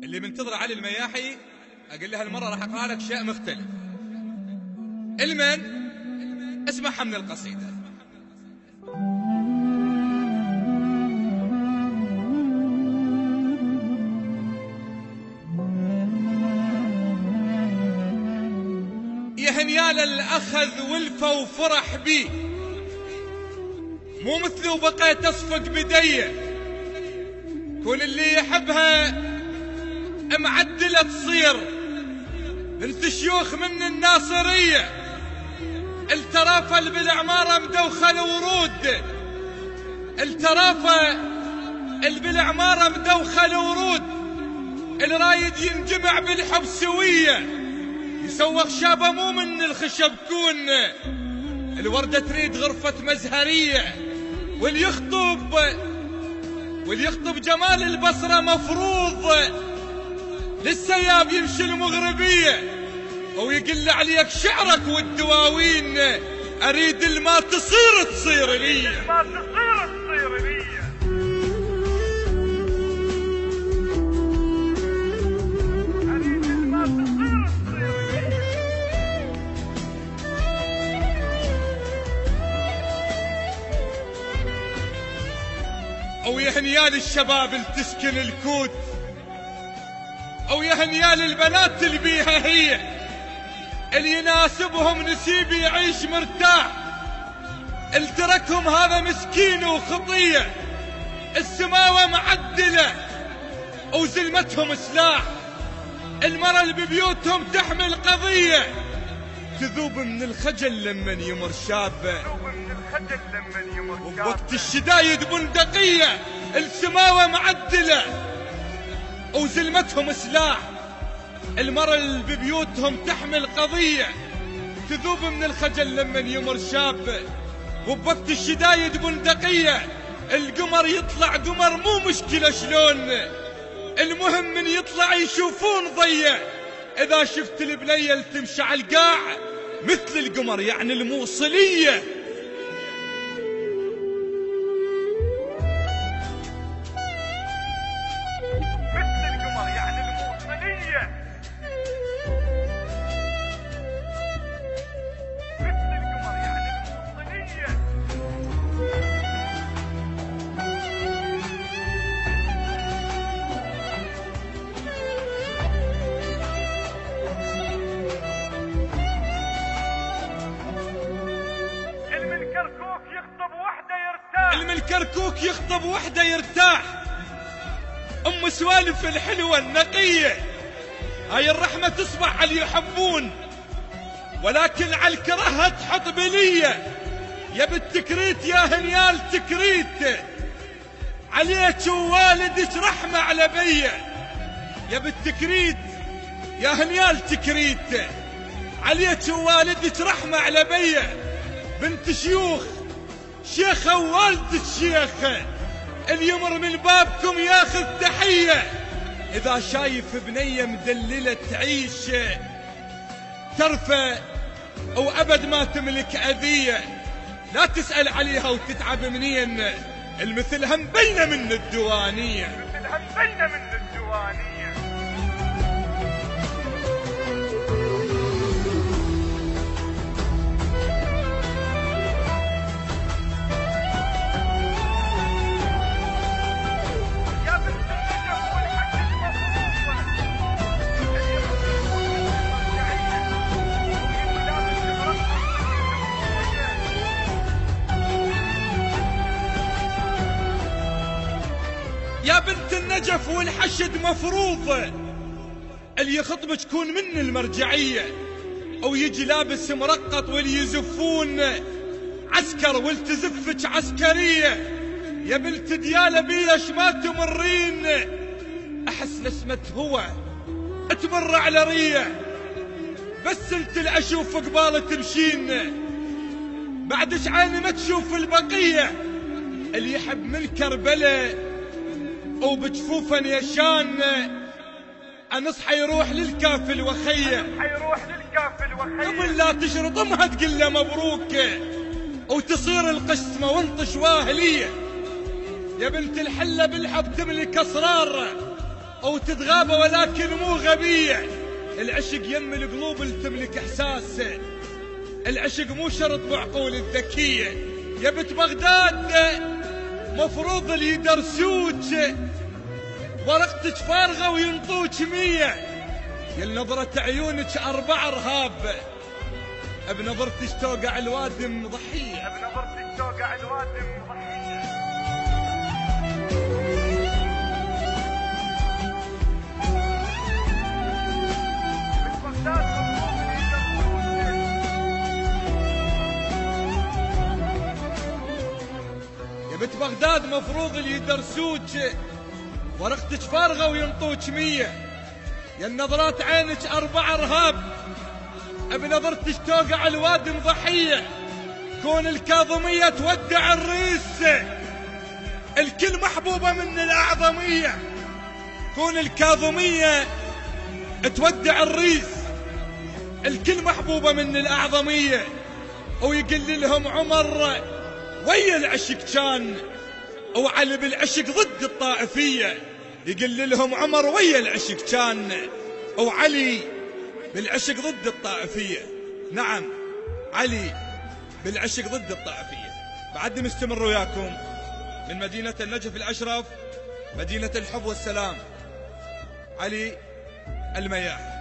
اللي منتظر علي المياحي أقول لها المرة راح أقرأ لك شيء مختلف. المن اسمعها من القصيدة. يا هنيال الأخذ والفى وفرح بي، مو مثله بقيت أصفق بدي. كل اللي يحبها معدلة تصير بنت شيوخ من الناصرية. الترافة بالعمارة مدوخة الورود، الترافة بالعمارة مدوخة الورود. الرايد ينجمع بالحب سوية، يسوق شابة مو من الخشب كون. الوردة تريد غرفة مزهرية، واللي يخطب جمال البصرة مفروض للسياب يمشي المغربية، ويقل عليك شعرك والدواوين. أريد الما تصير لي. أو يا هنيال الشباب اللي تسكن الكوت، أو يا هنيال البنات اللي بيها هي، اللي يناسبهم نسيب يعيش مرتاح. اللي تركهم هذا مسكين وخطية، السماوة معدلة وزلمتهم سلاح. المرأة اللي ببيوتهم تحمل قضية، تذوب من الخجل لمن يمر شاب، وبوقت الشدايد بندقية. السماوة معدلة وزلمتهم سلاح. المرأة اللي ببيوتهم تحمل قضية، تذوب من الخجل لمن يمر شاب، وبوقت الشدايد بندقية. القمر يطلع قمر مو مشكلة شلون، المهم من يطلع يشوفون ضيه. إذا شفت البنية اللي تمشي على القاع مثل القمر يعني الموصلية. الكركوك يخطب وحده يرتاح. ام سوالف الحلوة النقية، هاي الرحمة تصبح على اللي يحبون، ولكن على الكرهة تحط بلية. يا بالتكريت يا هنيال تكريت، عليك ووالدك رحمة على بيه. يا بالتكريت يا هنيال تكريت، عليك ووالدك رحمة على بيه. بنت شيوخ شيخة ووالدة شيخة، اللي يمر من بابكم ياخذ تحية. إذا شايف بنية مدللة تعيش ترفى وأبد ما تملك أذية، لا تسأل عليها وتتعب منين. المثلها مبينة من الديوانية. يا بنت النجف والحشد مفروض، اللي يخطبك تكون من المرجعية، أو يجي لابس مرقط واللي يزفون عسكر والتزفك عسكرية. يا بنت ديالة بيش ما تمرين، أحس لسمة هو تمر على رية. بس انت اللي أشوف قبالة تمشين، بعدش عيني ما تشوف البقية. اللي يحب من كربلة وبجفوفا يشان، أنصحى يروح للكافل وخيه. قبل لا تشرطمها تقول له مبروك، وتصير القسمة وانطش واهلية. يا بنت الحلة بالحب تملك أسرار، أو تتغابى ولكن مو غبية. العشق يم القلوب اللي تملك إحساس، العشق مو شرط بعقول الذكية. يا بنت بغداد مفروض اللي يدرسوك، ورقتك فارغة وينطوك 100. يا نظرة عيونك 4 رهاب، بنظرتك توقع الوادم ضحية، بنظرتك توقع الوادم ضحية. يا بنت بغداد مفروض اللي يدرسوك، ورقتك فارغة وينطوك 100. يا نظرات عينك 4 رهاب، بنظرتك توقع الوادم ضحية. كون الكاظمية تودع الريس، الكل محبوبة من الأعظمية. كون الكاظمية تودع الريس، الكل محبوبة من الأعظمية. ويقل لهم عمر ويا العشق كان، وعلي بالعشق ضد الطائفية. يقل لهم عمر ويا العشق كان، وعلي بالعشق ضد الطائفية. نعم علي بالعشق ضد الطائفية. بعد مستمر وياكم من مدينة النجف الأشرف، مدينة الحب والسلام، علي المياح.